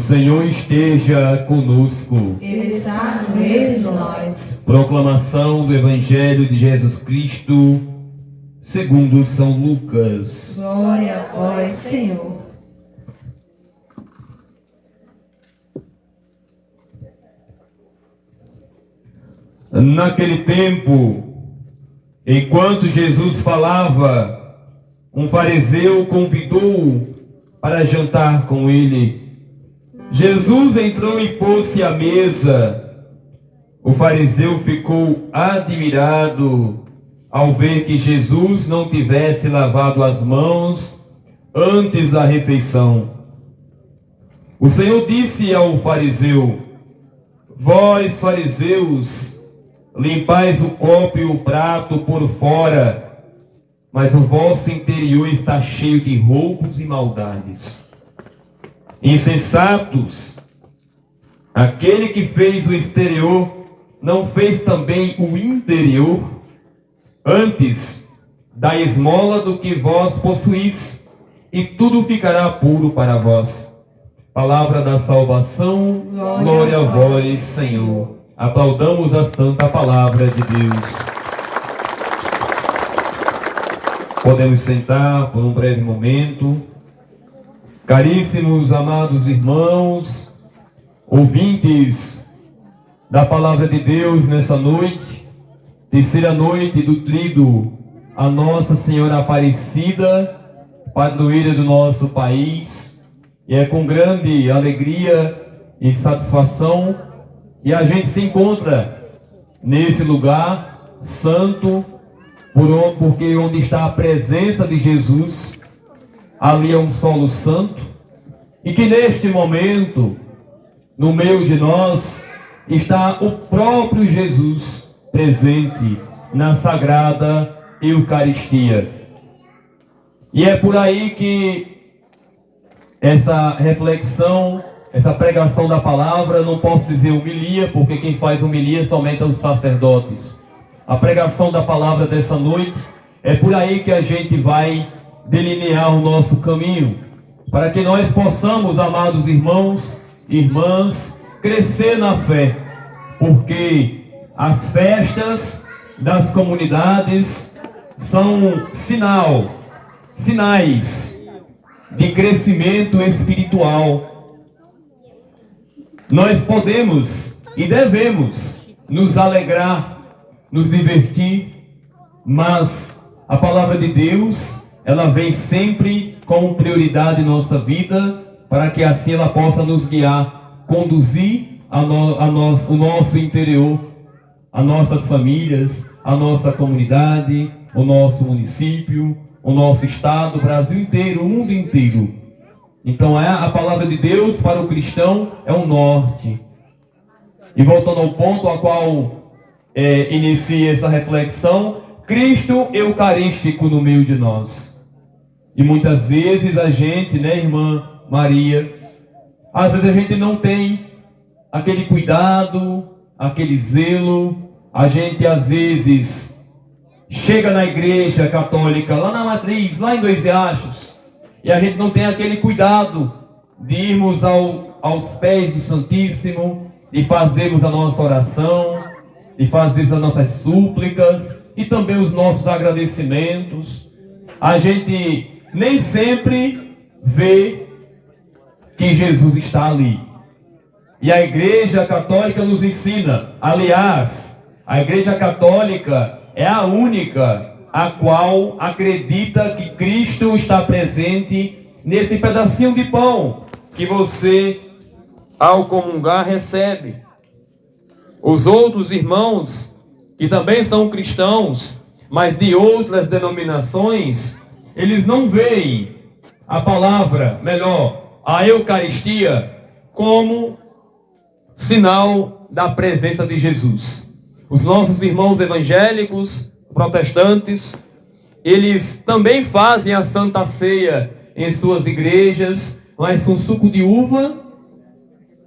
Senhor esteja conosco. Ele está no meio de nós. Proclamação do Evangelho de Jesus Cristo, segundo São Lucas. Glória a vós, Senhor. Naquele tempo, enquanto Jesus falava, um fariseu convidou-o para jantar com ele. Jesus entrou e pôs-se à mesa. O fariseu ficou admirado ao ver que Jesus não tivesse lavado as mãos antes da refeição. O Senhor disse ao fariseu: vós, fariseus, limpais o copo e o prato por fora, mas o vosso interior está cheio de roubos e maldades. Insensatos, aquele que fez o exterior não fez também o interior? Antes, da esmola do que vós possuís, e tudo ficará puro para vós. Palavra da salvação, glória a vós, Senhor. Aplaudamos a santa palavra de Deus. Podemos sentar por um breve momento. Caríssimos, amados irmãos, ouvintes da palavra de Deus nessa noite, terceira noite do Tríduo a Nossa Senhora Aparecida, padroeira do nosso país, e é com grande alegria e satisfação que a gente se encontra nesse lugar santo, porque onde está a presença de Jesus, ali é um solo santo, e que neste momento, no meio de nós, está o próprio Jesus presente na Sagrada Eucaristia. E é por aí que essa reflexão, essa pregação da palavra, não posso dizer homilia, porque quem faz homilia somente os sacerdotes. A pregação da palavra dessa noite, é por aí que a gente vai delinear o nosso caminho, para que nós possamos, amados irmãos e irmãs, crescer na fé, porque as festas das comunidades são sinais de crescimento espiritual. Nós podemos e devemos nos alegrar, nos divertir, mas a palavra de Deus, ela vem sempre como prioridade em nossa vida, para que assim ela possa nos guiar, conduzir o nosso interior, as nossas famílias, a nossa comunidade, o nosso município, o nosso estado, o Brasil inteiro, o mundo inteiro. Então a palavra de Deus para o cristão é o norte. E voltando ao ponto a qual inicia essa reflexão, Cristo eucarístico no meio de nós. E muitas vezes a gente, né, irmã Maria, às vezes a gente não tem aquele cuidado, aquele zelo. A gente às vezes chega na igreja católica, lá na matriz, lá em Dois Riachos, e a gente não tem aquele cuidado de irmos aos pés do Santíssimo, de fazermos a nossa oração, de fazermos as nossas súplicas e também os nossos agradecimentos. A gente nem sempre vê que Jesus está ali. E a Igreja Católica nos ensina, aliás, a Igreja Católica é a única a qual acredita que Cristo está presente nesse pedacinho de pão que você, ao comungar, recebe. Os outros irmãos, que também são cristãos, mas de outras denominações, eles não veem a palavra, a Eucaristia, como sinal da presença de Jesus. Os nossos irmãos evangélicos, protestantes, eles também fazem a Santa Ceia em suas igrejas, mas com suco de uva,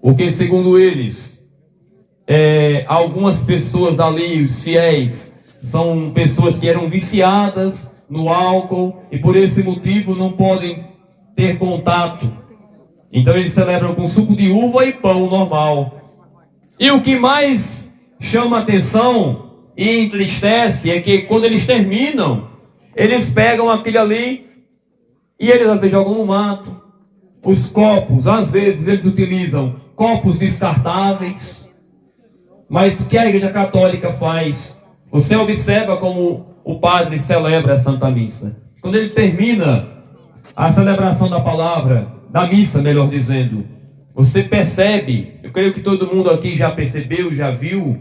porque segundo eles, algumas pessoas ali, os fiéis, são pessoas que eram viciadas no álcool e por esse motivo não podem ter contato Então eles celebram com suco de uva e pão normal. E o que mais chama atenção e entristece é que quando eles terminam, eles pegam aquele ali e eles às vezes jogam no mato. Os copos, às vezes eles utilizam copos descartáveis. Mas o que a Igreja Católica faz? Você observa como o padre celebra a Santa Missa. Quando ele termina a celebração da palavra, da missa, melhor dizendo, você percebe, eu creio que todo mundo aqui já percebeu, já viu,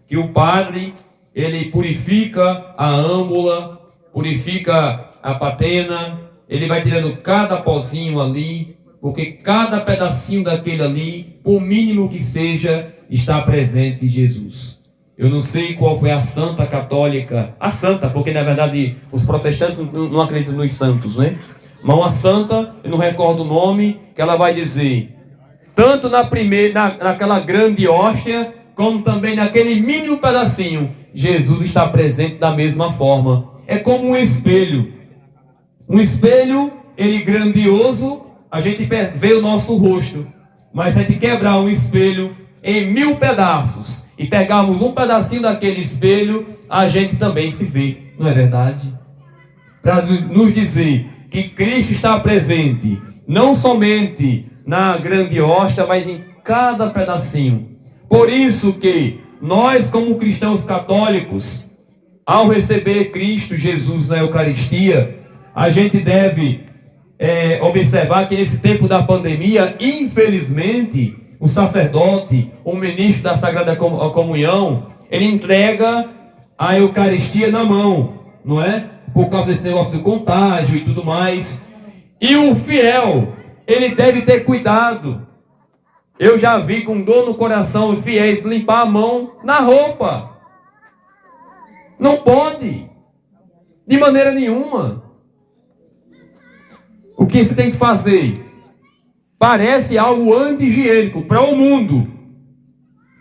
que o padre, ele purifica a âmbula, purifica a patena, ele vai tirando cada pozinho ali, porque cada pedacinho daquele ali, por mínimo que seja, está presente em Jesus. Eu não sei qual foi a santa católica, a santa, porque na verdade os protestantes não acreditam nos santos, né? Mas uma santa, eu não recordo o nome, que ela vai dizer, tanto naquela grande hóstia, como também naquele mínimo pedacinho, Jesus está presente da mesma forma. É como um espelho. Um espelho, ele grandioso, a gente vê o nosso rosto. Mas se a gente quebrar um espelho em 1000 pedaços e pegarmos um pedacinho daquele espelho, a gente também se vê. Não é verdade? Para nos dizer que Cristo está presente, não somente na grande hóstia, mas em cada pedacinho. Por isso que nós, como cristãos católicos, ao receber Cristo Jesus na Eucaristia, a gente deve observar que nesse tempo da pandemia, infelizmente, o sacerdote, o ministro da Sagrada Comunhão, ele entrega a Eucaristia na mão, não é? Por causa desse negócio do contágio e tudo mais. E o fiel, ele deve ter cuidado. Eu já vi com dor no coração fiéis limpar a mão na roupa. Não pode, de maneira nenhuma. O que você tem que fazer? Parece algo anti-higiênico para o mundo.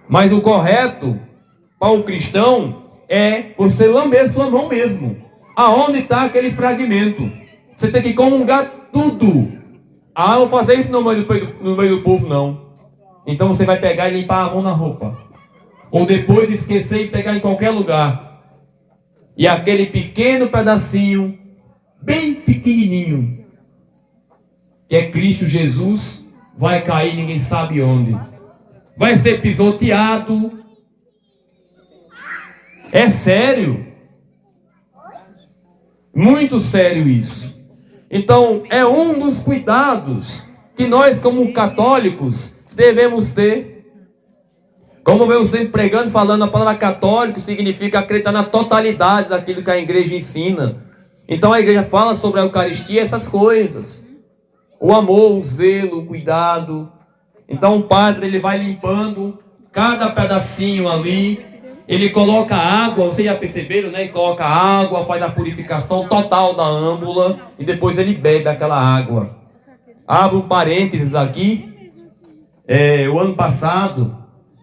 Mas o correto para o cristão é você lamber sua mão mesmo. Aonde está aquele fragmento? Você tem que comungar tudo. Ah, não vou fazer isso no meio do povo, não. Então você vai pegar e limpar a mão na roupa. Ou depois esquecer e pegar em qualquer lugar. E aquele pequeno pedacinho, bem pequenininho, que é Cristo Jesus, vai cair ninguém sabe onde. Vai ser pisoteado. É sério. Muito sério isso. Então, é um dos cuidados que nós, como católicos, devemos ter. Como eu sempre pregando, falando, a palavra católico significa acreditar na totalidade daquilo que a igreja ensina. Então a igreja fala sobre a Eucaristia, essas coisas. O amor, o zelo, o cuidado. Então o padre, ele vai limpando cada pedacinho ali. Ele coloca água, vocês já perceberam, né? Ele coloca água, faz a purificação total da âmbula e depois ele bebe aquela água. Abro um parênteses aqui. O ano passado,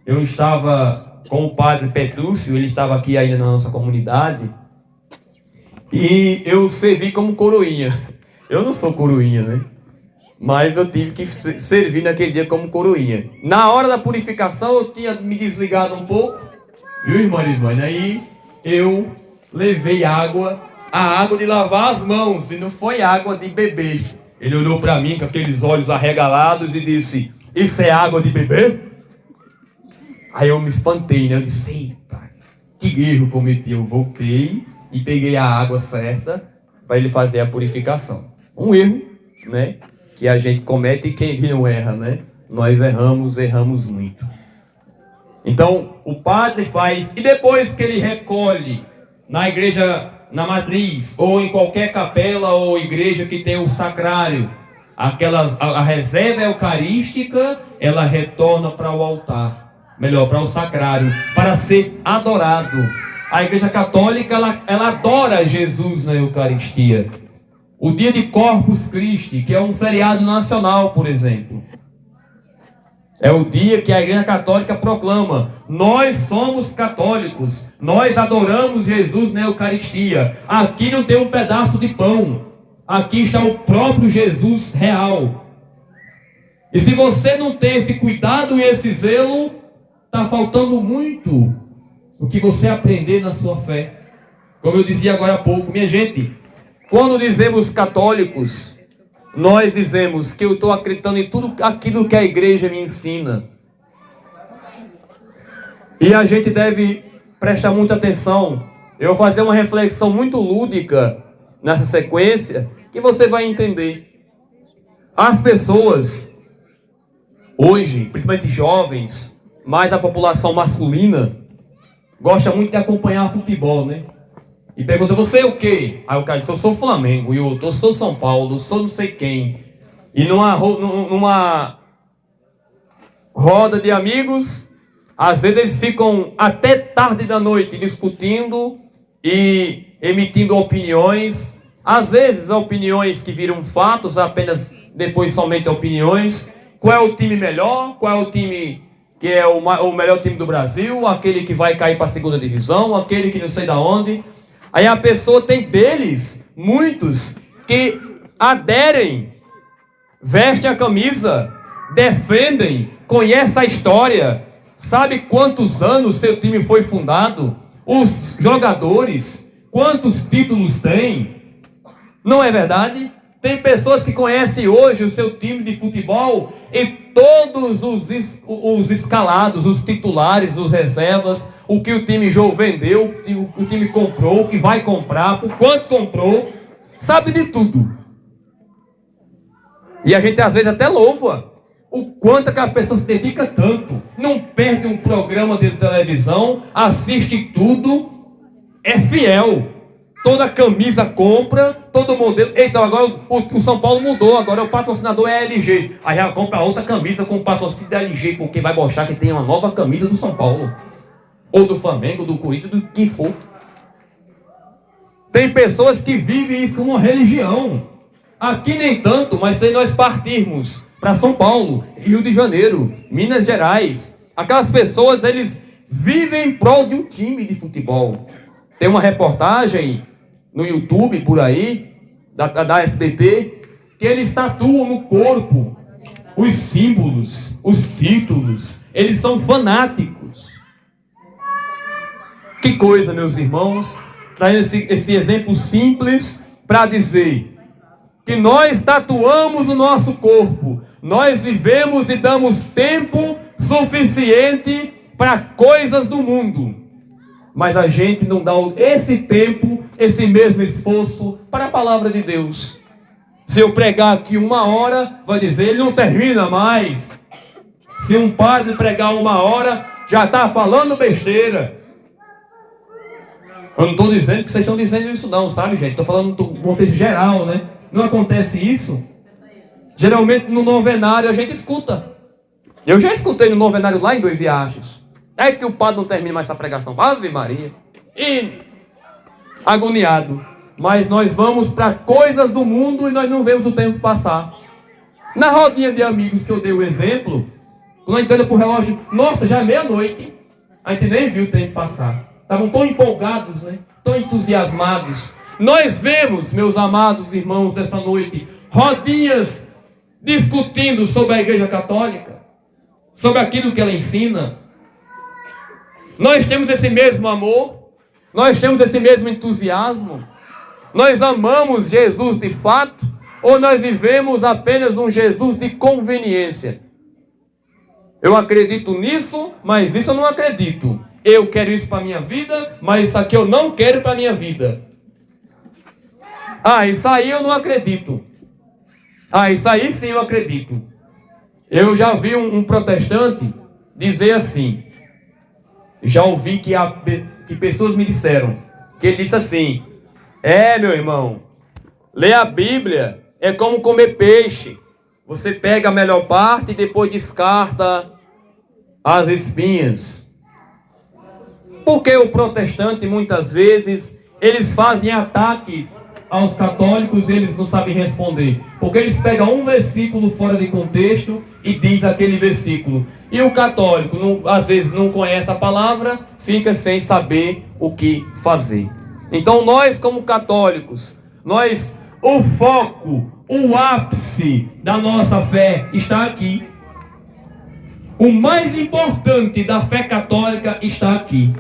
eu estava com o padre Petrúcio, ele estava aqui ainda na nossa comunidade, e eu servi como coroinha. Eu não sou coroinha, né? Mas eu tive que servir naquele dia como coroinha. Na hora da purificação, eu tinha me desligado um pouco, viu, irmã Lisvânia? Aí eu levei água, a água de lavar as mãos, e não foi água de beber. Ele olhou para mim com aqueles olhos arregalados e disse: "Isso é água de beber?" Aí eu me espantei, né? Eu disse: "Eita, que erro cometi." Eu voltei e peguei a água certa para ele fazer a purificação. Um erro, né? Que a gente comete e quem não erra, né? Nós erramos muito. Então, o padre faz, e depois que ele recolhe na igreja, na matriz, ou em qualquer capela ou igreja que tem o sacrário, a reserva eucarística, ela retorna para o altar, melhor, para o sacrário, para ser adorado. A igreja católica, ela adora Jesus na Eucaristia. O dia de Corpus Christi, que é um feriado nacional, por exemplo, é o dia que a igreja católica proclama: nós somos católicos, nós adoramos Jesus na Eucaristia. Aqui não tem um pedaço de pão, aqui está o próprio Jesus real. E se você não tem esse cuidado e esse zelo, está faltando muito o que você aprender na sua fé. Como eu dizia agora há pouco, minha gente, quando dizemos católicos, nós dizemos que eu estou acreditando em tudo aquilo que a igreja me ensina. E a gente deve prestar muita atenção. Eu vou fazer uma reflexão muito lúdica nessa sequência, que você vai entender. As pessoas, hoje, principalmente jovens, mais a população masculina, gosta muito de acompanhar futebol, né? E pergunta, você é o quê? Aí o cara diz, eu sou Flamengo, e o outro, eu sou São Paulo, eu sou não sei quem. E numa roda de amigos, às vezes eles ficam até tarde da noite discutindo e emitindo opiniões. Às vezes opiniões que viram fatos, apenas depois somente opiniões. Qual é o time melhor? Qual é o time que é o melhor time do Brasil? Aquele que vai cair para a segunda divisão? Aquele que não sei da onde? Aí a pessoa tem deles, muitos, que aderem, vestem a camisa, defendem, conhecem a história, sabe quantos anos seu time foi fundado, os jogadores, quantos títulos tem. Não é verdade? Tem pessoas que conhecem hoje o seu time de futebol e todos os escalados, os titulares, os reservas, o que o time vendeu, o time comprou, o que vai comprar, por quanto comprou, sabe de tudo. E a gente às vezes até louva o quanto que a pessoa se dedica tanto. Não perde um programa de televisão, assiste tudo, é fiel. Toda camisa compra, todo modelo. Então agora o São Paulo mudou, agora o patrocinador é a LG. Aí já compra outra camisa com o patrocínio da LG, porque vai mostrar que tem uma nova camisa do São Paulo. Ou do Flamengo, do Corinthians, do que for. Tem pessoas que vivem isso como uma religião. Aqui nem tanto, mas se nós partirmos para São Paulo, Rio de Janeiro, Minas Gerais, aquelas pessoas, eles vivem em prol de um time de futebol. Tem uma reportagem no YouTube, por aí, da SBT, que eles tatuam no corpo os símbolos, os títulos. Eles são fanáticos. Que coisa, meus irmãos, traz esse exemplo simples para dizer que nós tatuamos o nosso corpo, nós vivemos e damos tempo suficiente para coisas do mundo, mas a gente não dá esse tempo, esse mesmo esforço para a palavra de Deus. Se eu pregar aqui 1 hora, vai dizer, ele não termina mais. Se um padre pregar 1 hora, já está falando besteira. Eu não estou dizendo que vocês estão dizendo isso não, sabe, gente? Estou falando do contexto geral, né? Não acontece isso? Geralmente no novenário a gente escuta. Eu já escutei no novenário lá em 2 Riachos. É que o padre não termina mais essa pregação. Ave Maria. E agoniado. Mas nós vamos para coisas do mundo e nós não vemos o tempo passar. Na rodinha de amigos que eu dei o exemplo, quando a gente olha para o relógio, nossa, já é meia-noite. A gente nem viu o tempo passar. Estavam tão empolgados, né? Tão entusiasmados. Nós vemos, meus amados irmãos, essa noite, rodinhas discutindo sobre a Igreja Católica, sobre aquilo que ela ensina. Nós temos esse mesmo amor, nós temos esse mesmo entusiasmo, nós amamos Jesus de fato, ou nós vivemos apenas um Jesus de conveniência? Eu acredito nisso, mas isso eu não acredito. Eu quero isso para a minha vida, mas isso aqui eu não quero para a minha vida. Ah, isso aí eu não acredito. Ah, isso aí sim eu acredito. Eu já vi um protestante dizer assim. Já ouvi que pessoas me disseram. Que ele disse assim. Meu irmão. Ler a Bíblia é como comer peixe. Você pega a melhor parte e depois descarta as espinhas. Porque o protestante muitas vezes eles fazem ataques aos católicos e eles não sabem responder. Porque eles pegam um versículo fora de contexto e diz aquele versículo. E o católico, às vezes, não conhece a palavra, fica sem saber o que fazer. Então nós, como católicos, o foco, o ápice da nossa fé está aqui. O mais importante da fé católica está aqui.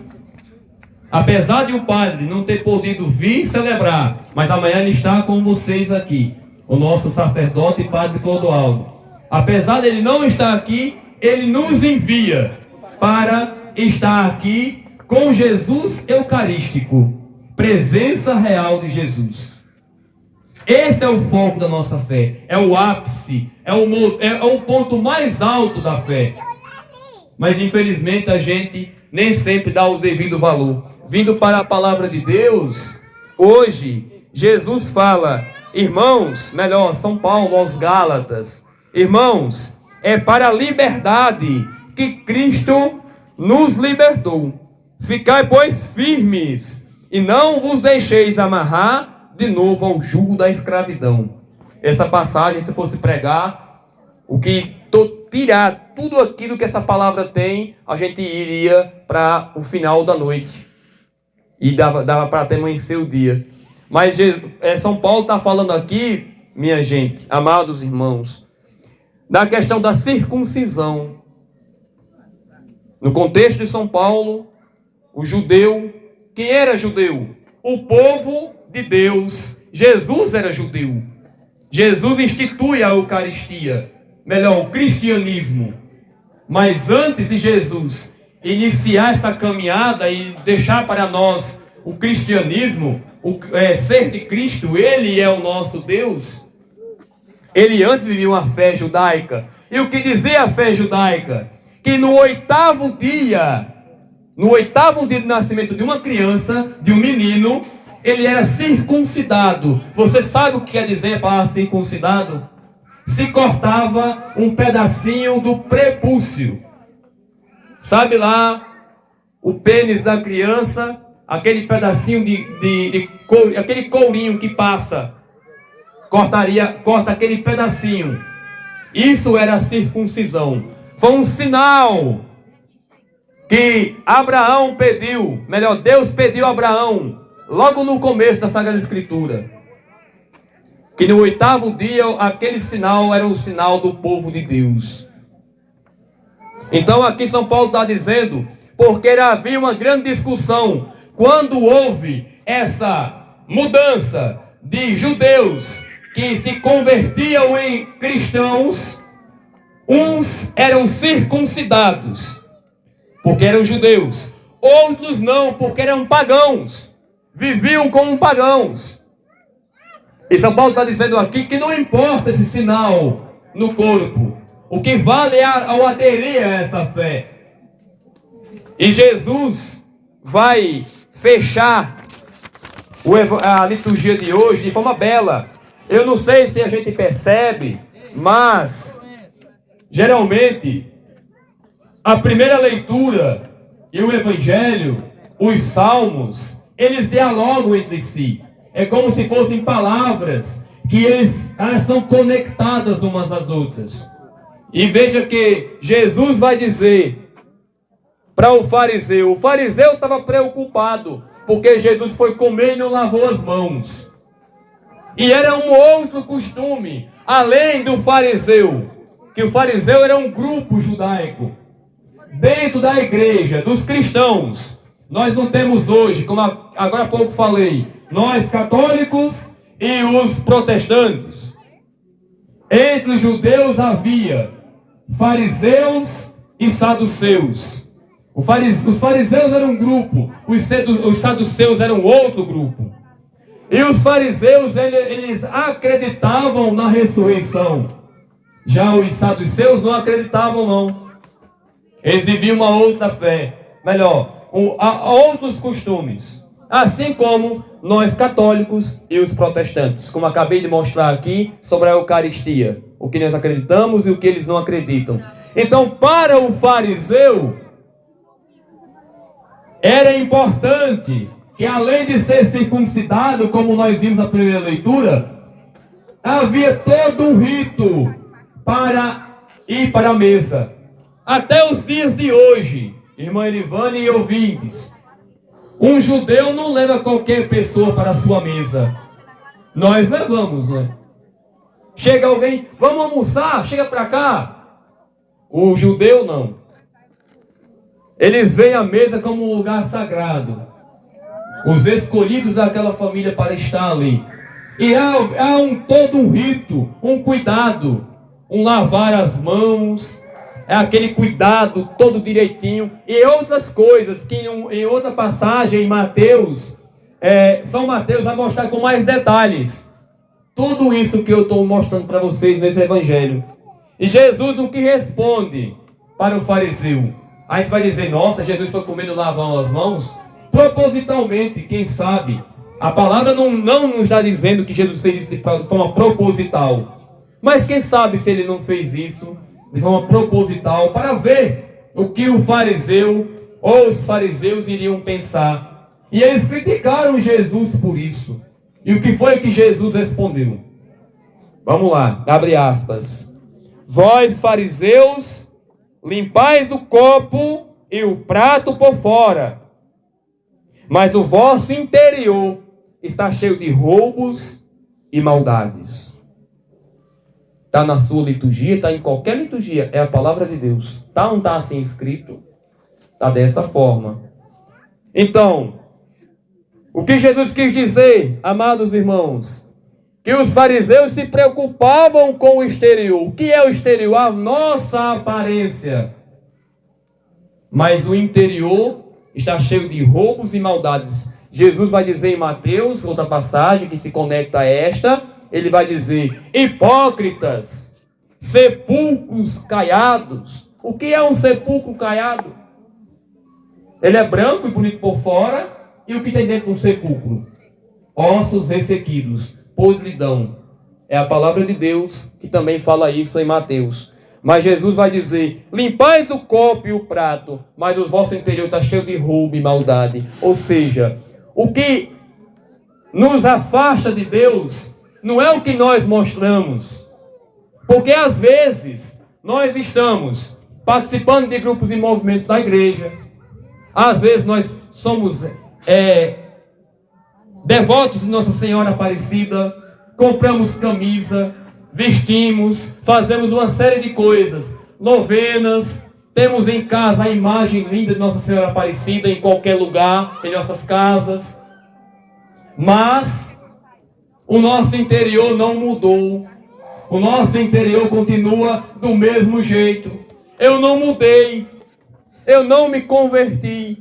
Apesar de o padre não ter podido vir celebrar, mas amanhã ele está com vocês aqui, o nosso sacerdote Padre Clodoaldo. Apesar de ele não estar aqui, ele nos envia para estar aqui com Jesus Eucarístico, presença real de Jesus. Esse é o foco da nossa fé, é o ápice, é o ponto mais alto da fé. Mas infelizmente a gente nem sempre dá o devido valor. Vindo para a palavra de Deus, hoje Jesus fala, irmãos, São Paulo aos Gálatas, irmãos, é para a liberdade que Cristo nos libertou. Ficai, pois, firmes, e não vos deixeis amarrar de novo ao jugo da escravidão. Essa passagem, se fosse pregar, tirar tudo aquilo que essa palavra tem, a gente iria para o final da noite. E dava para até amanhecer o dia. Mas São Paulo está falando aqui, minha gente, amados irmãos, da questão da circuncisão. No contexto de São Paulo, o judeu, quem era judeu? O povo de Deus. Jesus era judeu. Jesus institui a Eucaristia, o cristianismo. Mas antes de Jesus iniciar essa caminhada e deixar para nós o cristianismo, ser de Cristo, Ele é o nosso Deus. Ele antes vivia uma fé judaica. E o que dizia a fé judaica? Que no oitavo dia do nascimento de uma criança, de um menino, ele era circuncidado. Você sabe o que quer dizer a palavra circuncidado? Se cortava um pedacinho do prepúcio. Sabe lá, o pênis da criança, aquele pedacinho aquele courinho que passa, corta aquele pedacinho. Isso era a circuncisão. Foi um sinal que Abraão pediu, Deus pediu a Abraão, logo no começo da Sagrada Escritura, que no oitavo dia aquele sinal era o sinal do povo de Deus. Então aqui São Paulo está dizendo, porque havia uma grande discussão, quando houve essa mudança de judeus que se convertiam em cristãos, uns eram circuncidados, porque eram judeus, outros não, porque eram pagãos, viviam como pagãos. E São Paulo está dizendo aqui que não importa esse sinal no corpo, o que vale é ao aderir a essa fé. E Jesus vai fechar a liturgia de hoje de forma bela. Eu não sei se a gente percebe, mas geralmente a primeira leitura e o Evangelho, os Salmos, eles dialogam entre si. É como se fossem palavras que elas são conectadas umas às outras. E veja que Jesus vai dizer para o fariseu estava preocupado, porque Jesus foi comer e não lavou as mãos. E era um outro costume, além do fariseu, que o fariseu era um grupo judaico, dentro da igreja, dos cristãos. Nós não temos hoje, como agora há pouco falei, nós católicos e os protestantes. Entre os judeus havia fariseus e saduceus. Os fariseus eram um grupo, os saduceus eram outro grupo. E os fariseus, eles acreditavam na ressurreição. Já os saduceus não acreditavam, não. Eles viviam uma outra fé. Outros costumes. Assim como nós católicos e os protestantes. Como acabei de mostrar aqui sobre a Eucaristia. O que nós acreditamos e o que eles não acreditam. Então, para o fariseu, era importante que, além de ser circuncidado, como nós vimos na primeira leitura, havia todo um rito para ir para a mesa. Até os dias de hoje, irmã Elivane e ouvintes, um judeu não leva qualquer pessoa para a sua mesa. Nós levamos, não é? Chega alguém, vamos almoçar, chega para cá. O judeu não. Eles veem a mesa como um lugar sagrado. Os escolhidos daquela família para estar ali. E há todo um rito, um cuidado, um lavar as mãos, é aquele cuidado todo direitinho. E outras coisas que em outra passagem em Mateus, São Mateus vai mostrar com mais detalhes. Tudo isso que eu estou mostrando para vocês nesse evangelho. E Jesus o que responde para o fariseu? A gente vai dizer, nossa, Jesus foi comendo lavando as mãos? Propositalmente, quem sabe? A palavra não nos está dizendo que Jesus fez isso de forma proposital. Mas quem sabe se ele não fez isso de forma proposital para ver o que o fariseu ou os fariseus iriam pensar. E eles criticaram Jesus por isso. E o que foi que Jesus respondeu? Vamos lá, abre aspas. Vós, fariseus, limpais o copo e o prato por fora, mas o vosso interior está cheio de roubos e maldades. Está na sua liturgia, está em qualquer liturgia, é a palavra de Deus. Está ou não está assim escrito? Está dessa forma. Então, o que Jesus quis dizer, amados irmãos? Que os fariseus se preocupavam com o exterior. O que é o exterior? A nossa aparência. Mas o interior está cheio de roubos e maldades. Jesus vai dizer em Mateus, outra passagem que se conecta a esta, ele vai dizer, hipócritas, sepulcros caiados. O que é um sepulcro caiado? Ele é branco e bonito por fora, e o que tem dentro do sepulcro? Ossos ressequidos, podridão. É a palavra de Deus que também fala isso em Mateus. Mas Jesus vai dizer, limpais o copo e o prato, mas o vosso interior está cheio de roubo e maldade. Ou seja, o que nos afasta de Deus não é o que nós mostramos. Porque às vezes nós estamos participando de grupos e movimentos da igreja. Às vezes nós somos devotos de Nossa Senhora Aparecida, compramos camisa, vestimos, fazemos uma série de coisas, novenas, temos em casa a imagem linda de Nossa Senhora Aparecida em qualquer lugar, em nossas casas, mas o nosso interior não mudou, o nosso interior continua do mesmo jeito. Eu não mudei, eu não me converti.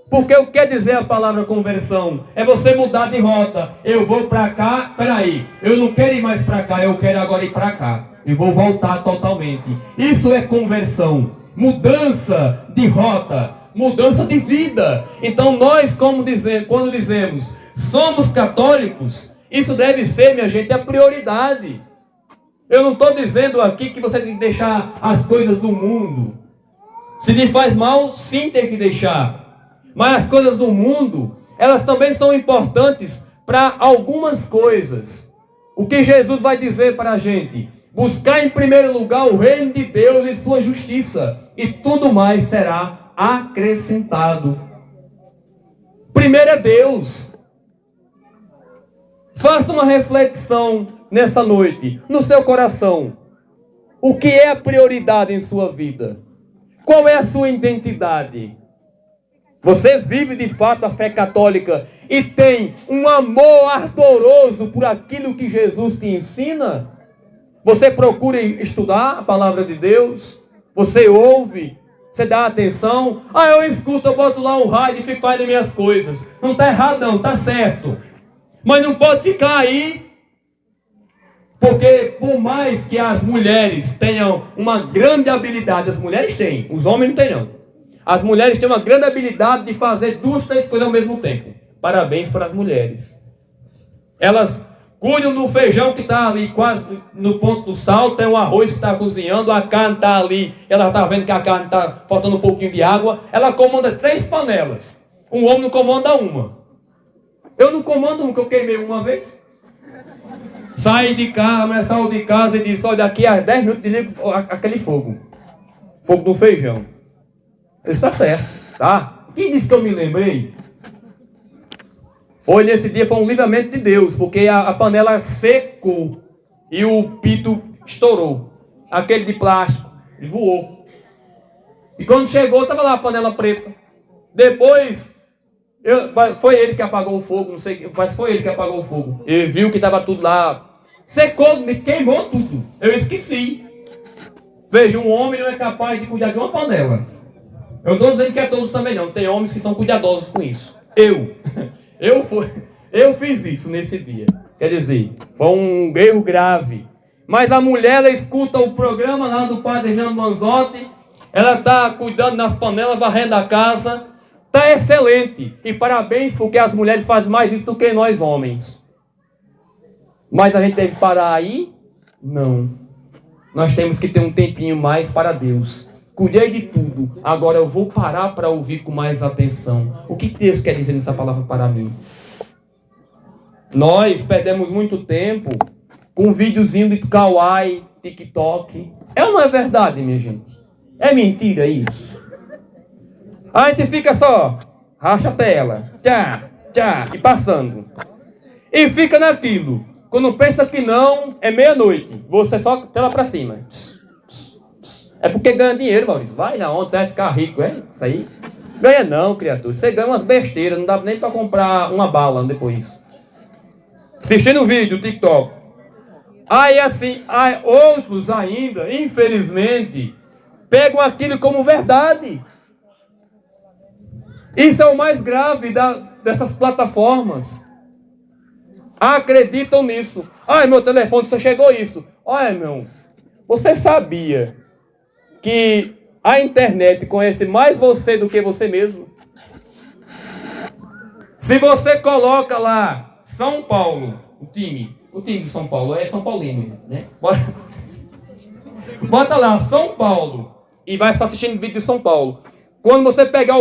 Porque o que quer dizer a palavra conversão? É você mudar de rota. Eu vou para cá, peraí, eu não quero ir mais para cá, eu quero agora ir para cá. E vou voltar totalmente. Isso é conversão. Mudança de rota, mudança de vida. Então nós, quando dizemos, somos católicos, isso deve ser, minha gente, a prioridade. Eu não estou dizendo aqui que você tem que deixar as coisas do mundo. Se lhe faz mal, sim, tem que deixar. Mas as coisas do mundo, elas também são importantes para algumas coisas. O que Jesus vai dizer para a gente? Buscar em primeiro lugar o reino de Deus e sua justiça, e tudo mais será acrescentado. Primeiro é Deus. Faça uma reflexão nessa noite, no seu coração. O que é a prioridade em sua vida? Qual é a sua identidade? Você vive de fato a fé católica e tem um amor ardoroso por aquilo que Jesus te ensina? Você procura estudar a palavra de Deus? Você ouve? Você dá atenção? Eu escuto, eu boto lá o rádio e fico fazendo minhas coisas. Não está errado não, está certo. Mas não pode ficar aí, porque por mais que as mulheres tenham uma grande habilidade, as mulheres têm, os homens não têm não. As mulheres têm uma grande habilidade de fazer 2, 3 coisas ao mesmo tempo. Parabéns para as mulheres. Elas cuidam do feijão que está ali quase no ponto do sal, tem o arroz que está cozinhando, a carne está ali, ela está vendo que a carne está faltando um pouquinho de água, ela comanda 3 panelas. Um homem não comanda uma. Eu não comando uma, que eu queimei uma vez. Saí de casa, saiu de casa e disse, olha, daqui a 10 minutos desligo aquele fogo. Fogo do feijão. Isso está certo, tá? Quem disse que eu me lembrei? Nesse dia foi um livramento de Deus, porque a panela secou. e o pito estourou. Aquele de plástico, e voou. E quando chegou, estava lá a panela preta. Depois, foi ele que apagou o fogo, não sei, mas foi ele que apagou o fogo. Ele viu que estava tudo lá, secou, queimou tudo. Eu esqueci. Veja, um homem não é capaz de cuidar de uma panela. Eu estou dizendo que é todos também não. Tem homens que são cuidadosos com isso. Eu fiz isso nesse dia. Quer dizer, foi um erro grave. Mas a mulher, ela escuta o programa lá do padre Jean Manzotti. Ela está cuidando das panelas, varrendo a casa. Está excelente. E parabéns, porque as mulheres fazem mais isso do que nós homens. Mas a gente deve parar aí? Não. Nós temos que ter um tempinho mais para Deus. Cuidei de tudo. Agora eu vou parar para ouvir com mais atenção. O que Deus quer dizer nessa palavra para mim? Nós perdemos muito tempo com um videozinho de Kawaii, TikTok. É ou não é verdade, minha gente? É mentira isso? A gente fica só, racha a tela, tchá, tchá, e passando. E fica naquilo. Quando pensa que não, é meia-noite. Você só tela para cima. É porque ganha dinheiro, Maurício. Vai na onda, você vai ficar rico, é? Isso aí. Ganha não, criatura. Você ganha umas besteiras, não dá nem para comprar uma bala depois. Assistindo o vídeo, TikTok. Aí assim, outros ainda, infelizmente, pegam aquilo como verdade. Isso é o mais grave dessas plataformas. Acreditam nisso. Ai, meu telefone só chegou isso. Olha, meu, você sabia que a internet conhece mais você do que você mesmo? Se você coloca lá São Paulo, o time de São Paulo é São Paulino, né? Bota lá São Paulo e vai só assistindo vídeo de São Paulo. Quando você pegar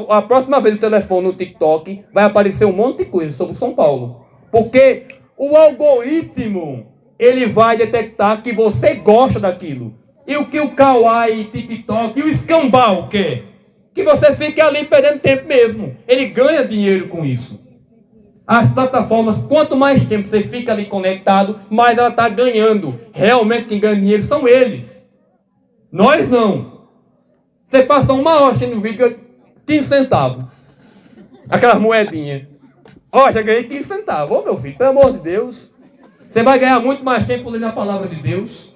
a próxima vez o telefone no TikTok, vai aparecer um monte de coisa sobre São Paulo. Porque o algoritmo, ele vai detectar que você gosta daquilo. E o que o Kawaii, TikTok e o escambau quer? Que você fique ali perdendo tempo mesmo. Ele ganha dinheiro com isso. As plataformas, quanto mais tempo você fica ali conectado, mais ela está ganhando. Realmente quem ganha dinheiro são eles. Nós não. Você passa uma hora assistindo o vídeo, 15 centavos. Aquelas moedinhas. Ó, já ganhei 15 centavos. Ô, meu filho, pelo amor de Deus. Você vai ganhar muito mais tempo lendo a palavra de Deus.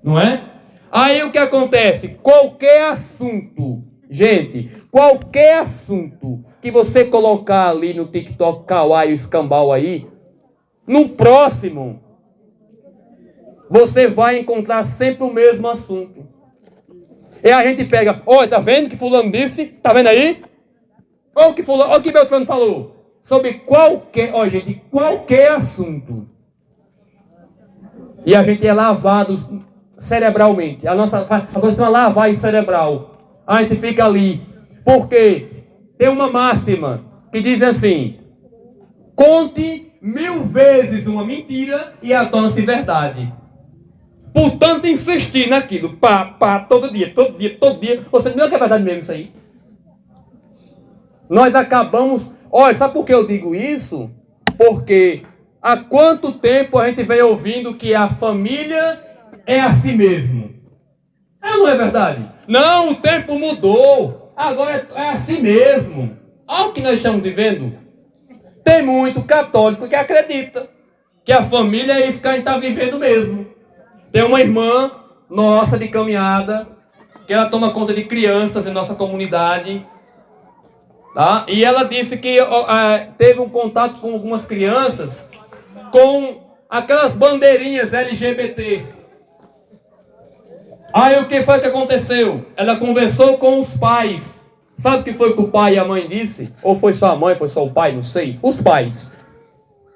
Não é? Aí o que acontece? Qualquer assunto, gente, qualquer assunto que você colocar ali no TikTok, Kawaii, o escambau aí, no próximo, você vai encontrar sempre o mesmo assunto. E a gente pega, olha, tá vendo que fulano disse? Tá vendo aí? Olha o que Beltrano falou. Sobre qualquer assunto. E a gente é lavado cerebralmente. Acontece uma lavagem cerebral. A gente fica ali. Porque tem uma máxima que diz assim: conte 1000 vezes uma mentira e a torna-se verdade. Portanto, insistir naquilo. Todo dia. Você não é que é verdade mesmo isso aí? Nós acabamos... Olha, sabe por que eu digo isso? Porque há quanto tempo a gente vem ouvindo que a família é assim mesmo? Não é verdade? Não, o tempo mudou. Agora é assim mesmo. Olha o que nós estamos vivendo. Tem muito católico que acredita que a família é isso que a gente está vivendo mesmo. Tem uma irmã nossa de caminhada, que ela toma conta de crianças em nossa comunidade. Tá? E ela disse que teve um contato com algumas crianças com aquelas bandeirinhas LGBT. Aí o que foi que aconteceu? Ela conversou com os pais. Sabe o que foi que o pai e a mãe disse? Ou foi só a mãe, foi só o pai, não sei. Os pais.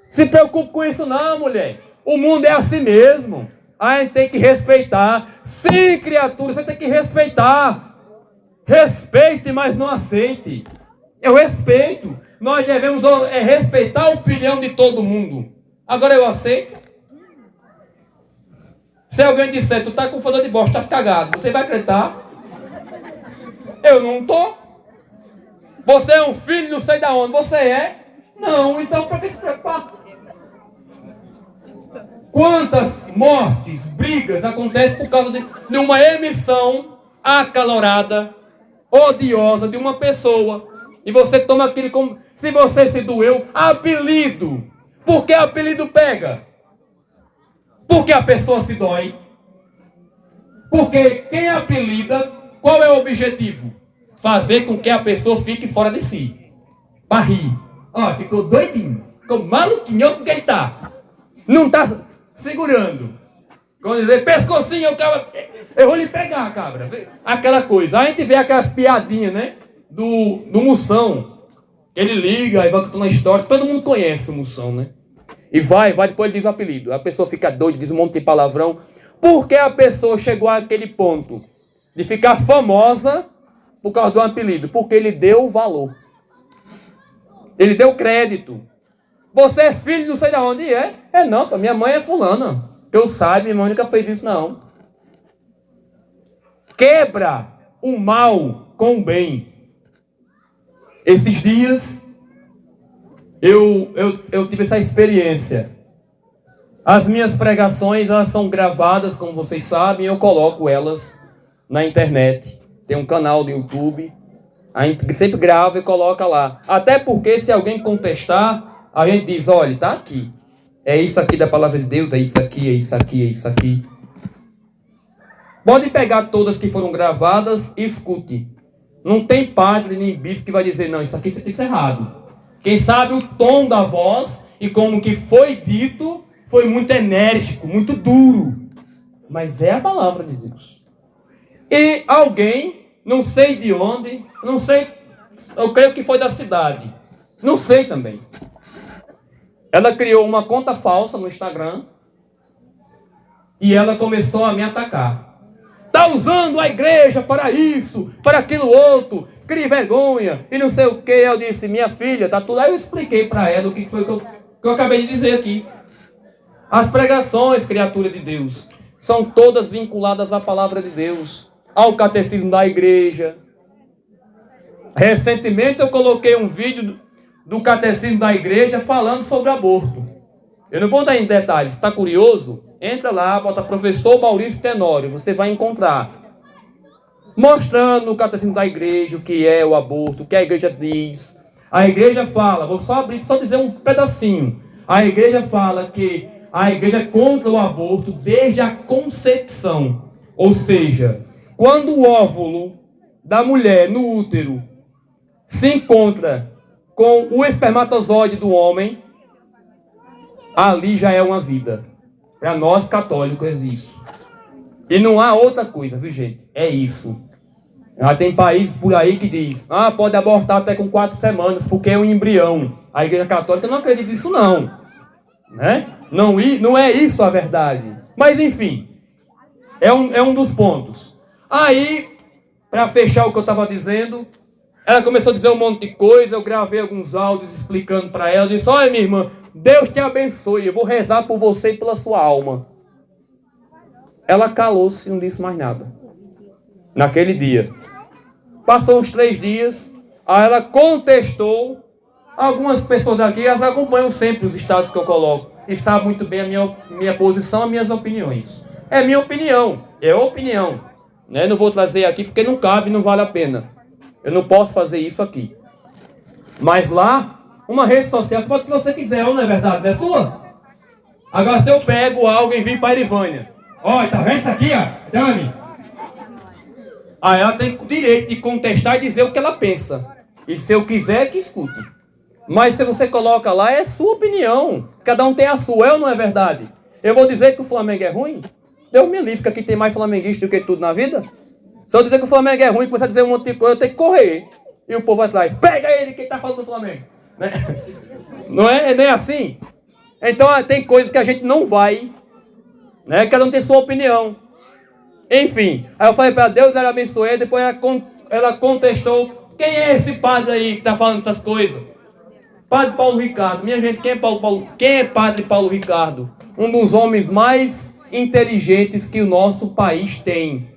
Se preocupe com isso não, mulher. O mundo é assim mesmo. A gente tem que respeitar. Sim, criatura, você tem que respeitar. Respeite, mas não aceite. Eu respeito. Nós devemos respeitar a opinião de todo mundo. Agora eu aceito. Se alguém disser, tu tá com fodor de bosta, tá cagado, você vai acreditar? Eu não tô. Você é um filho, não sei da onde. Você é? Não, então para que se preocupar? Quantas mortes, brigas acontecem por causa de uma emissão acalorada, odiosa de uma pessoa. E você toma aquilo como se você se doeu. Apelido. Por que apelido pega? Porque a pessoa se dói. Porque quem apelida, qual é o objetivo? Fazer com que a pessoa fique fora de si. Para rir. Ó, ficou doidinho. Ficou maluquinho. Olha como ele tá. Não tá segurando. Quando dizer, pescocinho, o cabra. Eu vou lhe pegar, cabra. Aquela coisa. A gente vê aquelas piadinhas, né? Do Moção. Ele liga e vai contando uma história. Todo mundo conhece o Moção, né? E vai, depois ele diz o apelido. A pessoa fica doida, diz um monte de palavrão. Por que a pessoa chegou àquele ponto de ficar famosa por causa do apelido? Porque ele deu valor. Ele deu crédito. Você é filho não sei de onde é? É não, pô, minha mãe é fulana. Que eu saiba, minha mãe nunca fez isso não. Quebra o mal com o bem. Esses dias eu tive essa experiência. As minhas pregações, elas são gravadas, como vocês sabem, eu coloco elas na internet. Tem um canal do YouTube, a gente sempre grava e coloca lá. Até porque se alguém contestar, a gente diz, olha, tá aqui. É isso aqui da palavra de Deus, é isso aqui, é isso aqui, é isso aqui. Pode pegar todas que foram gravadas e escute. Não tem padre nem bispo que vai dizer, não, isso aqui você tem errado. Quem sabe o tom da voz e como que foi dito foi muito enérgico, muito duro. Mas é a palavra de Deus. E alguém, não sei de onde, não sei, eu creio que foi da cidade. Não sei também. Ela criou uma conta falsa no Instagram e ela começou a me atacar. Está usando a igreja para isso, para aquilo outro, crie vergonha e não sei o que. Eu disse, minha filha, tá tudo. Aí eu expliquei para ela o que foi que eu acabei de dizer aqui. As pregações, criatura de Deus, são todas vinculadas à palavra de Deus, ao catecismo da igreja. Recentemente eu coloquei um vídeo do catecismo da igreja falando sobre aborto. Eu não vou dar em detalhes, está curioso? Entra lá, bota professor Maurício Tenório, você vai encontrar. Mostrando no catecismo da igreja o que é o aborto, o que a igreja diz. A igreja fala, vou só abrir, só dizer um pedacinho. A igreja fala que a igreja é contra o aborto desde a concepção. Ou seja, quando o óvulo da mulher no útero se encontra com o espermatozoide do homem, ali já é uma vida. Para nós católicos é isso. E não há outra coisa, viu gente? É isso. Já tem países por aí que diz, pode abortar até com 4 semanas, porque é um embrião. A igreja católica não acredita nisso não. Né? Não é isso a verdade. Mas enfim, é um dos pontos. Aí, para fechar o que eu estava dizendo, ela começou a dizer um monte de coisa, eu gravei alguns áudios explicando para ela, eu disse, olha minha irmã, Deus te abençoe, eu vou rezar por você e pela sua alma. Ela calou-se e não disse mais nada. Naquele dia. Passou uns 3 dias, aí ela contestou. Algumas pessoas daqui, elas acompanham sempre os estados que eu coloco. E sabem muito bem a minha posição, as minhas opiniões. É minha opinião, é opinião. Né? Não vou trazer aqui porque não cabe, não vale a pena. Eu não posso fazer isso aqui. Mas lá, uma rede social, pode o que você quiser, não é verdade? Não é sua? Agora se eu pego algo e vim para a Irivânia. Olha, tá vendo isso aqui, ó? Dani. Aí ela tem o direito de contestar e dizer o que ela pensa. E se eu quiser, que escute. Mas se você coloca lá, é sua opinião. Cada um tem a sua, é ou não é verdade? Eu vou dizer que o Flamengo é ruim? Deus me livre, que aqui tem mais flamenguista do que tudo na vida. Se eu dizer que o Flamengo é ruim, começar a dizer um monte de coisa, eu tenho que correr. E o povo atrás, pega ele, quem está falando do Flamengo. Né? Não é assim? Então tem coisas que a gente não vai. Né? Cada um tem sua opinião. Enfim, aí eu falei para Deus, ela abençoe, depois ela contestou, quem é esse padre aí que está falando essas coisas? Padre Paulo Ricardo. Minha gente, quem é Padre Paulo Ricardo? Um dos homens mais inteligentes que o nosso país tem.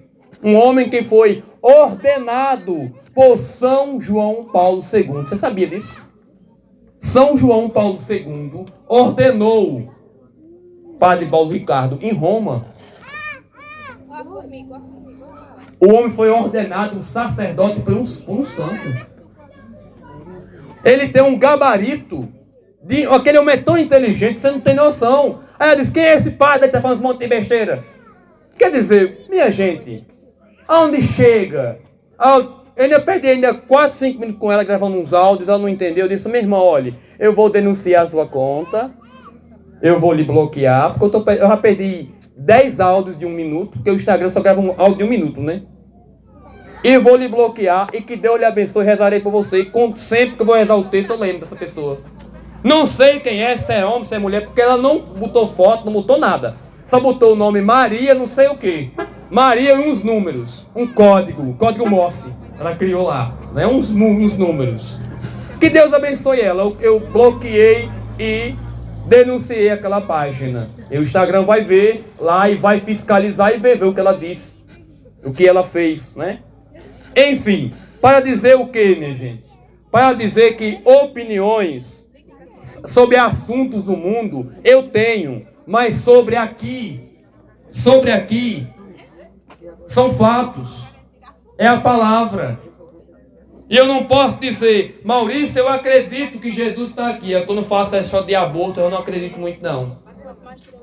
Um homem que foi ordenado por São João Paulo II. Você sabia disso? São João Paulo II ordenou Padre Paulo Ricardo, em Roma, o homem foi ordenado um sacerdote por um santo. Ele tem um gabarito. Aquele homem é tão inteligente que você não tem noção. Aí ela diz, quem é esse padre que está falando um monte de besteira? Quer dizer, minha gente, aonde chega? Eu ainda perdi 4, 5 minutos com ela gravando uns áudios, ela não entendeu. Eu disse, minha irmã, olha, eu vou denunciar a sua conta, eu vou lhe bloquear, porque eu já perdi 10 áudios de 1 minuto, porque o Instagram só grava um áudio de 1 minuto, né? E vou lhe bloquear, e que Deus lhe abençoe, rezarei por você, e sempre que eu vou rezar o texto, eu lembro dessa pessoa. Não sei quem é, se é homem, se é mulher, porque ela não botou foto, não botou nada. Só botou o nome Maria, não sei o que. Maria e uns números, um código Morse. Ela criou lá, né? uns números. Que Deus abençoe ela. Eu bloqueei e denunciei aquela página. E o Instagram vai ver lá e vai fiscalizar e ver o que ela disse. O que ela fez, né? Enfim, para dizer o que, minha gente? Para dizer que opiniões sobre assuntos do mundo eu tenho, mas sobre aqui são fatos, é a palavra. E eu não posso dizer, Maurício, eu acredito que Jesus está aqui. Quando eu faço essa de aborto, eu não acredito muito não.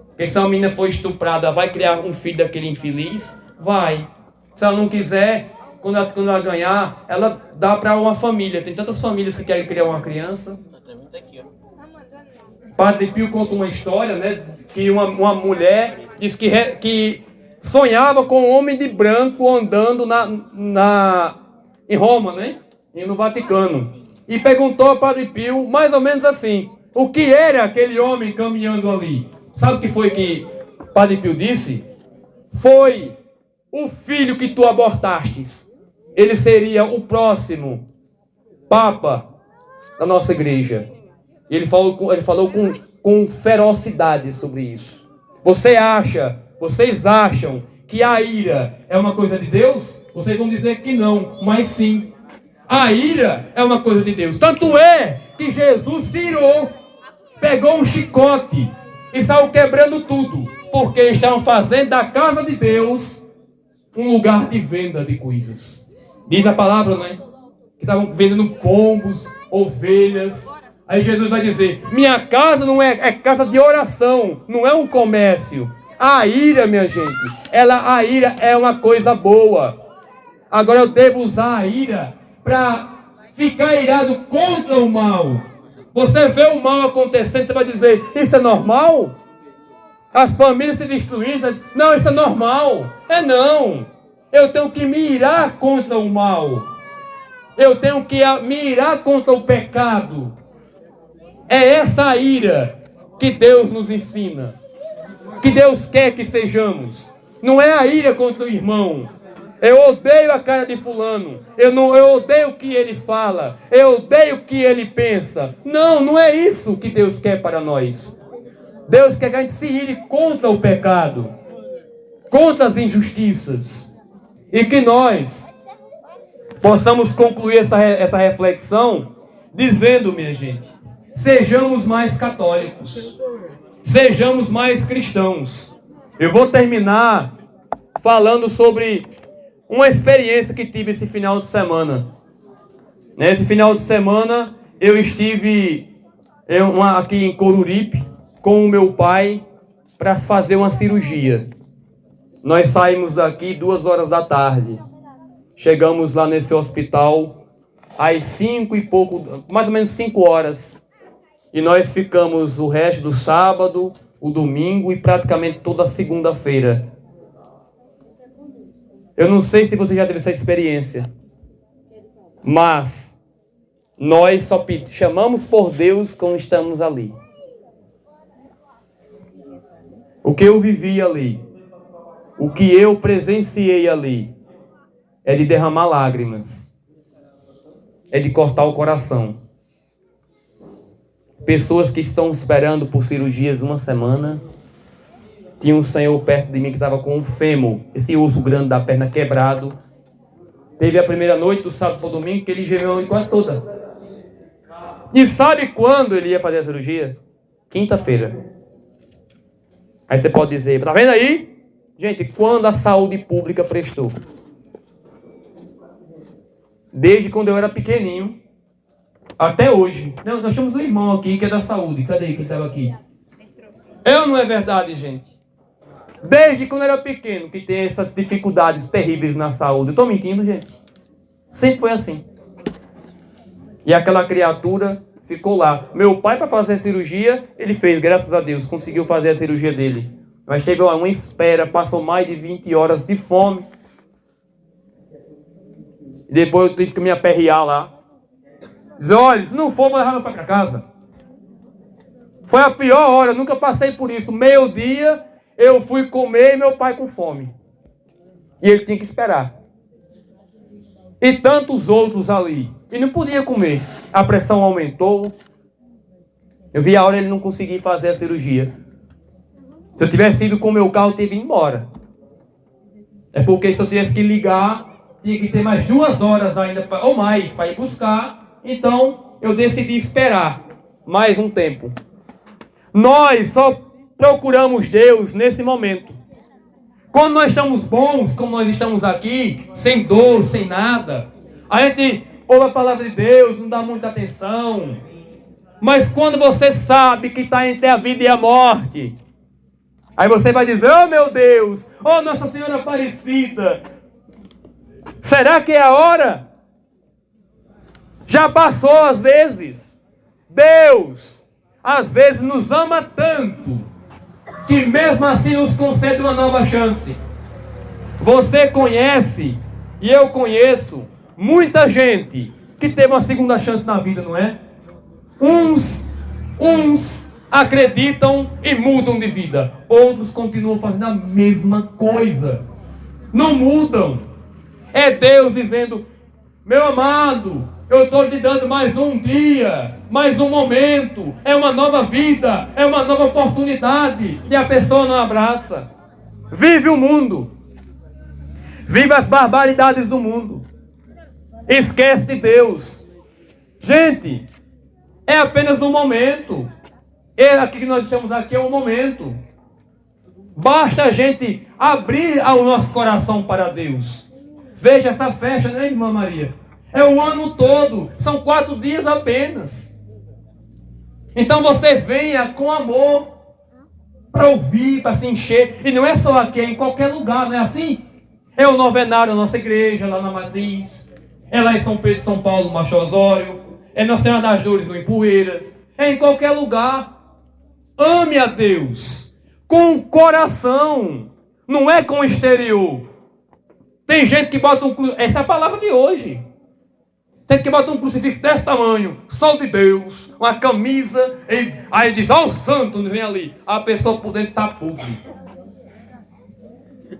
Porque se uma menina for estuprada, vai criar um filho daquele infeliz? Vai. Se ela não quiser, quando ela ganhar, ela dá para uma família. Tem tantas famílias que querem criar uma criança. Padre Pio conta uma história, né? Que uma mulher diz que sonhava com um homem de branco andando em Roma, né? E no Vaticano. E perguntou ao Padre Pio, mais ou menos assim, o que era aquele homem caminhando ali? Sabe o que foi que Padre Pio disse? Foi o filho que tu abortastes. Ele seria o próximo Papa da nossa igreja. Ele falou com ferocidade sobre isso. Vocês acham que a ira é uma coisa de Deus? Vocês vão dizer que não, mas sim. A ira é uma coisa de Deus. Tanto é que Jesus se irou, pegou um chicote e saiu quebrando tudo, porque estavam fazendo da casa de Deus um lugar de venda de coisas. Diz a palavra, né? Que estavam vendendo pombos, ovelhas. Aí Jesus vai dizer, minha casa não é casa de oração, não é um comércio. A ira, minha gente, a ira é uma coisa boa. Agora eu devo usar a ira para ficar irado contra o mal. Você vê o mal acontecendo, você vai dizer, isso é normal? As famílias se destruindo, não, isso é normal. Não. Eu tenho que me irar contra o mal. Eu tenho que me irar contra o pecado. É essa a ira que Deus nos ensina. Que Deus quer que sejamos. Não é a ira contra o irmão. Eu odeio a cara de fulano. Eu odeio o que ele fala. Eu odeio o que ele pensa. Não é isso que Deus quer para nós. Deus quer que a gente se ire contra o pecado. Contra as injustiças. E que nós possamos concluir essa reflexão dizendo, minha gente, sejamos mais católicos. Sejamos mais cristãos. Eu vou terminar falando sobre uma experiência que tive esse final de semana. Nesse final de semana, eu estive aqui em Coruripe com o meu pai para fazer uma cirurgia. Nós saímos daqui 2 horas da tarde. Chegamos lá nesse hospital às 5 e pouco, mais ou menos 5 horas. E nós ficamos o resto do sábado, o domingo e praticamente toda a segunda-feira. Eu não sei se você já teve essa experiência, mas nós só chamamos por Deus quando estamos ali. O que eu vivi ali, o que eu presenciei ali, é de derramar lágrimas, é de cortar o coração. Pessoas que estão esperando por cirurgias 1 semana. Tinha um senhor perto de mim que estava com um fêmur, esse osso grande da perna quebrado. Teve a primeira noite do sábado para o domingo que ele gemeu a noite quase toda. E sabe quando ele ia fazer a cirurgia? Quinta-feira. Aí você pode dizer, tá vendo aí? Gente, quando a saúde pública prestou? Desde quando eu era pequenininho até hoje. Nós temos um irmão aqui que é da saúde. Cadê quem estava aqui? Não é verdade, gente? Desde quando eu era pequeno que tem essas dificuldades terríveis na saúde. Eu estou mentindo, gente? Sempre foi assim. E aquela criatura ficou lá. Meu pai, para fazer a cirurgia, ele fez, graças a Deus, conseguiu fazer a cirurgia dele. Mas teve uma espera, passou mais de 20 horas de fome. Depois eu tive que me aperrear lá. Diz, olha, se não for, vou levar meu pai para casa. Foi a pior hora, eu nunca passei por isso. Meio-dia, eu fui comer e meu pai com fome. E ele tinha que esperar. E tantos outros ali. E não podia comer. A pressão aumentou. Eu vi a hora ele não conseguir fazer a cirurgia. Se eu tivesse ido com o meu carro, eu teria ido embora. É porque se eu tivesse que ligar, tinha que ter mais 2 horas ainda, ou mais, para ir buscar. Então, eu decidi esperar mais um tempo. Nós só procuramos Deus nesse momento. Quando nós estamos bons, como nós estamos aqui, sem dor, sem nada, a gente ouve a palavra de Deus, não dá muita atenção. Mas quando você sabe que está entre a vida e a morte, aí você vai dizer, oh meu Deus, oh Nossa Senhora Aparecida, será que é a hora? Já passou às vezes. Deus, às vezes, nos ama tanto, que mesmo assim nos concede uma nova chance. Você conhece, e eu conheço, muita gente que teve uma segunda chance na vida, não é? Uns acreditam e mudam de vida. Outros continuam fazendo a mesma coisa. Não mudam. É Deus dizendo, meu amado, eu estou te dando mais um dia, mais um momento, é uma nova vida, é uma nova oportunidade, e a pessoa não abraça. Vive o mundo, vive as barbaridades do mundo, esquece de Deus. Gente, é apenas um momento, aqui que nós estamos aqui é um momento, basta a gente abrir o nosso coração para Deus. Veja essa festa, né, irmã Maria? É o ano todo, são 4 dias apenas. Então você venha com amor para ouvir, para se encher. E não é só aqui, é em qualquer lugar, não é assim? É o novenário da nossa igreja, lá na Matriz. É lá em São Pedro, São Paulo, Macho Osório. É Nossa Senhora das Dores, no Empoeiras. É em qualquer lugar. Ame a Deus com o coração, não é com o exterior. Tem gente que bota essa é a palavra de hoje. Tem que botar um crucifixo desse tamanho, sol de Deus, uma camisa, aí diz, ó o santo, vem ali. A pessoa por dentro está podre.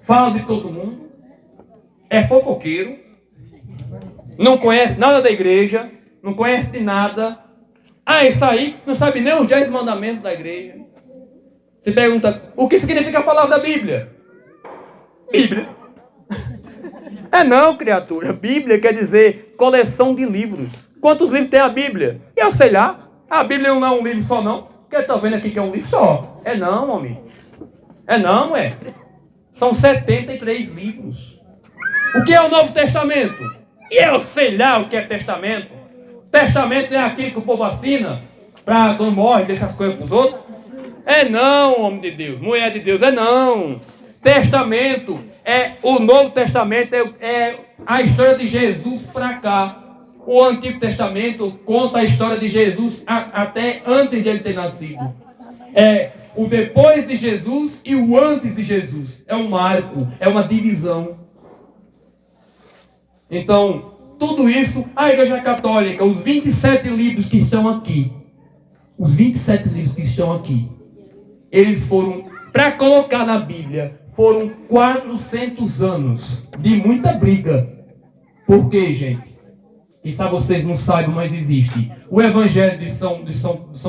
Fala de todo mundo, é fofoqueiro, não conhece nada da igreja, não conhece de nada. Isso aí não sabe nem os 10 mandamentos da igreja. Você pergunta, o que significa a palavra da Bíblia? Bíblia. Não, criatura. Bíblia quer dizer coleção de livros. Quantos livros tem a Bíblia? Eu sei lá. A Bíblia não é um livro só, não. Porque eu estou vendo aqui que é um livro só. Não, homem. Não. São 73 livros. O que é o Novo Testamento? Eu sei lá o que é testamento. Testamento é aquilo que o povo assina para quando morre, deixa as coisas para os outros. Não, homem de Deus. Mulher de Deus, não. Testamento o Novo Testamento é a história de Jesus para cá. O Antigo Testamento conta a história de Jesus até antes de ele ter nascido. É o depois de Jesus e o antes de Jesus. É um marco, é uma divisão. Então, tudo isso, a Igreja Católica, os 27 livros que estão aqui, eles foram, para colocar na Bíblia, foram 400 anos de muita briga. Por quê, gente? Quizá vocês não saibam, mas existe o Evangelho de São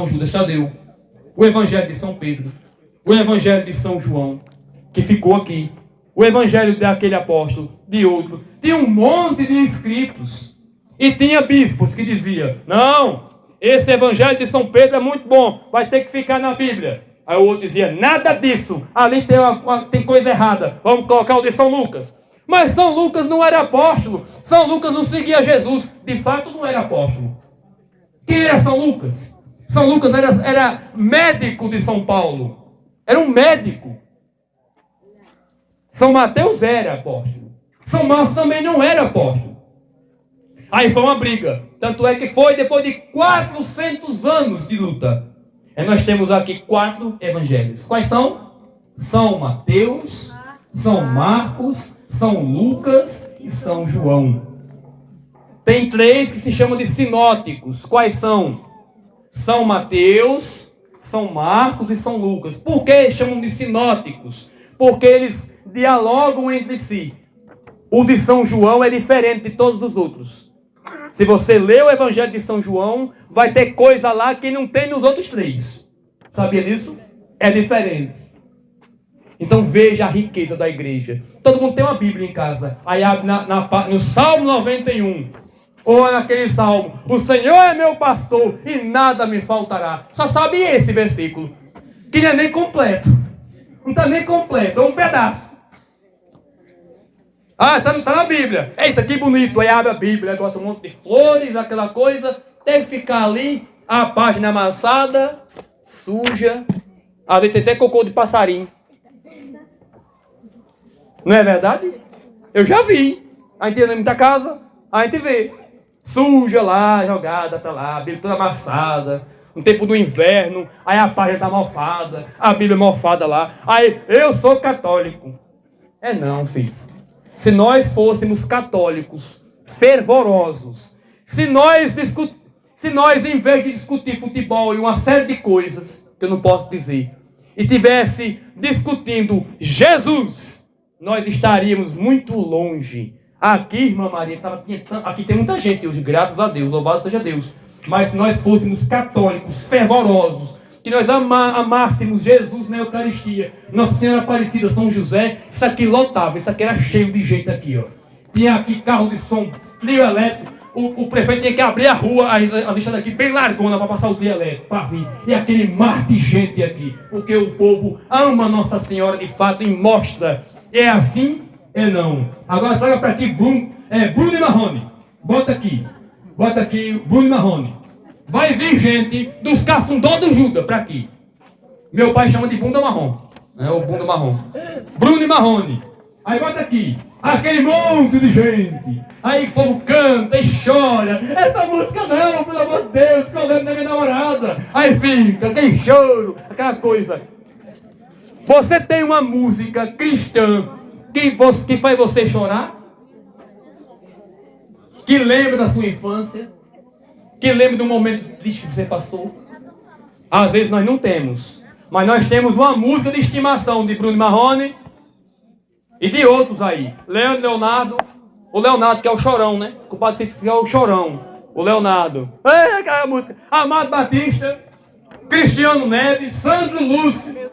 Judas Tadeu, o Evangelho de São Pedro, o Evangelho de São João, que ficou aqui, o Evangelho daquele apóstolo, de outro. Tinha um monte de escritos. E tinha bispos que diziam, não, esse Evangelho de São Pedro é muito bom, vai ter que ficar na Bíblia. Aí o outro dizia, nada disso, ali tem coisa errada, vamos colocar o de São Lucas. Mas São Lucas não era apóstolo, São Lucas não seguia Jesus, de fato não era apóstolo. Quem era São Lucas? São Lucas era médico de São Paulo, era um médico. São Mateus era apóstolo, São Marcos também não era apóstolo. Aí foi uma briga, tanto é que foi depois de 400 anos de luta. E nós temos aqui 4 evangelhos. Quais são? São Mateus, São Marcos, São Lucas e São João. Tem 3 que se chamam de sinóticos. Quais são? São Mateus, São Marcos e São Lucas. Por que chamam de sinóticos? Porque eles dialogam entre si. O de São João é diferente de todos os outros. Se você lê o Evangelho de São João, vai ter coisa lá que não tem nos outros 3. Sabia disso? É diferente. Então veja a riqueza da igreja. Todo mundo tem uma Bíblia em casa. Aí abre no Salmo 91. Ou naquele Salmo. O Senhor é meu pastor e nada me faltará. Só sabe esse versículo. Que não é nem completo. Não está nem completo. É um pedaço. Ah, tá na Bíblia. Eita, que bonito. Aí abre a Bíblia, bota um monte de flores, aquela coisa. Tem que ficar ali, a página amassada, suja. Às vezes tem até cocô de passarinho. Não é verdade? Eu já vi. A gente ia na minha casa, a gente vê. Suja lá, jogada pra lá, a Bíblia toda amassada. No tempo do inverno, aí a página tá mofada, a Bíblia mofada lá. Aí, eu sou católico. É não, filho. Se nós fôssemos católicos, fervorosos, se nós, em vez de discutir futebol e uma série de coisas, que eu não posso dizer, e tivesse discutindo Jesus, nós estaríamos muito longe. Aqui, irmã Maria, aqui tem muita gente hoje, graças a Deus, louvado seja Deus. Mas se nós fôssemos católicos, fervorosos, que nós amássemos Jesus na Eucaristia, Nossa Senhora Aparecida, São José, isso aqui lotava, isso aqui era cheio de gente aqui, ó. Tinha aqui carro de som, trio elétrico, o prefeito tinha que abrir a rua, a lista daqui bem largona para passar o trio elétrico, para vir. E aquele mar de gente aqui, porque o povo ama Nossa Senhora de fato e mostra. É assim? É não. Agora traga para aqui Bruno e Marrone. Bota aqui, Bruno e Marrone. Vai vir gente dos cafundó do Judas para aqui. Meu pai chama de bunda marrom. É o bunda marrom. Bruno e Marrone. Aí bota aqui. Aquele monte de gente. Aí o povo canta e chora. Essa música não, pelo amor de Deus, que eu lembro da minha namorada. Aí fica, aquele choro, aquela coisa. Você tem uma música cristã que faz você chorar? Que lembra da sua infância? Que lembra do momento triste que você passou? Às vezes nós não temos. Mas nós temos uma música de estimação de Bruno Marrone e de outros aí. Leonardo. O Leonardo que é o chorão, né? O padre Cícero que é o chorão. O Leonardo. É aquela música. Amado Batista. Cristiano Neves. Sandro Lúcio.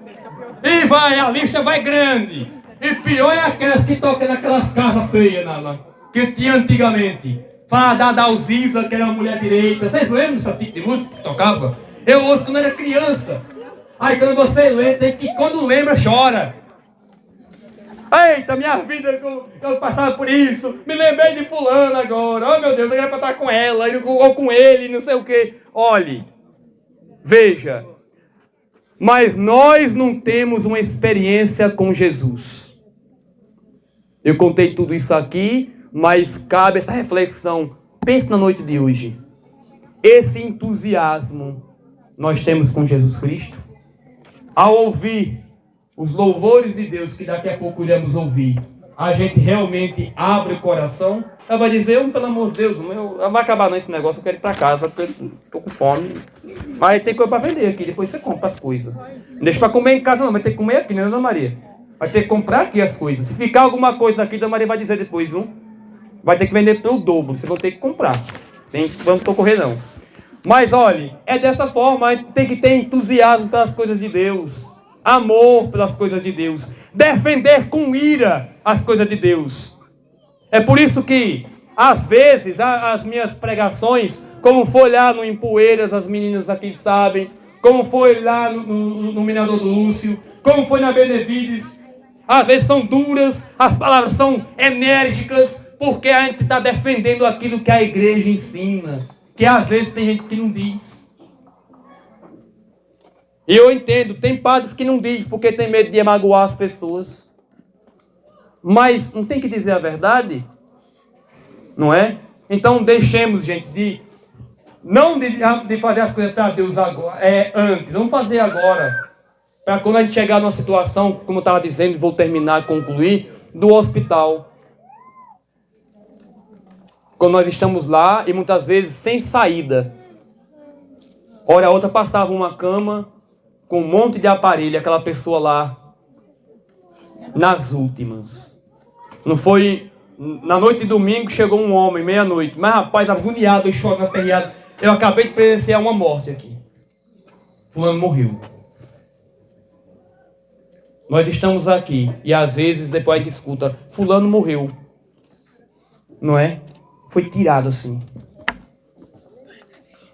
E vai, a lista vai grande. E pior é aquelas que tocam naquelas casas feias que tinha antigamente. Fada da Alziza, que era uma mulher direita. Vocês lembram desse tipo de música que tocava? Eu ouço quando era criança. Aí quando você lê, tem que quando lembra, chora. Eita, minha vida, eu passava por isso. Me lembrei de fulano agora. Oh meu Deus, eu era para estar com ela, ou com ele, não sei o quê. Olhe, veja. Mas nós não temos uma experiência com Jesus. Eu contei tudo isso aqui, mas cabe essa reflexão. Pense na noite de hoje. Esse entusiasmo nós temos com Jesus Cristo. Ao ouvir os louvores de Deus, que daqui a pouco iremos ouvir, a gente realmente abre o coração. Ela vai dizer, pelo amor de Deus, não vai acabar não esse negócio, eu quero ir para casa, porque eu estou com fome. Mas tem coisa para vender aqui, depois você compra as coisas. Não deixa para comer em casa não, mas tem que comer aqui, né, Dona Maria? Vai ter que comprar aqui as coisas. Se ficar alguma coisa aqui, Dona Maria vai dizer depois, viu? Vai ter que vender pelo dobro, vocês vão ter que comprar. Vamos correr não. Mas olhe, é dessa forma, a gente tem que ter entusiasmo pelas coisas de Deus. Amor pelas coisas de Deus. Defender com ira as coisas de Deus. É por isso que, às vezes, as minhas pregações, como folhar no Empoeiras, as meninas aqui sabem, como foi lá no Minerador do Lúcio, como foi na Benevides. Às vezes são duras, as palavras são enérgicas, porque a gente está defendendo aquilo que a igreja ensina, que às vezes tem gente que não diz. E eu entendo, tem padres que não dizem porque tem medo de magoar as pessoas. Mas não tem que dizer a verdade? Não é? Então deixemos, gente, não de fazer as coisas para Deus agora, antes. Vamos fazer agora. Para quando a gente chegar numa situação, como eu estava dizendo, vou terminar, concluir, do hospital. Quando nós estamos lá e muitas vezes sem saída. Hora a outra passava uma cama com um monte de aparelho, aquela pessoa lá nas últimas. Não foi... Na noite de domingo chegou um homem, meia-noite, mas rapaz, agoniado e chorando, aperreado. Eu acabei de presenciar uma morte aqui. Fulano morreu. Nós estamos aqui e às vezes depois a gente escuta, fulano morreu. Não é? Foi tirado assim.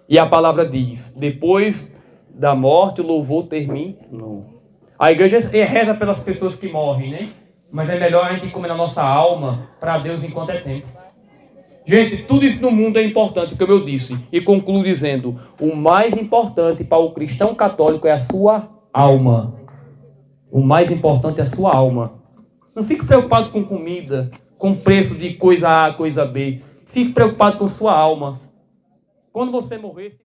E a palavra diz, depois da morte o louvor terminou. A igreja reza pelas pessoas que morrem, né? Mas é melhor a gente comer na nossa alma para Deus enquanto é tempo. Gente, tudo isso no mundo é importante, como eu disse. E concluo dizendo, o mais importante para o cristão católico é a sua alma. O mais importante é a sua alma. Não fique preocupado com comida, com preço de coisa A, coisa B. Fique preocupado com sua alma. Quando você morrer...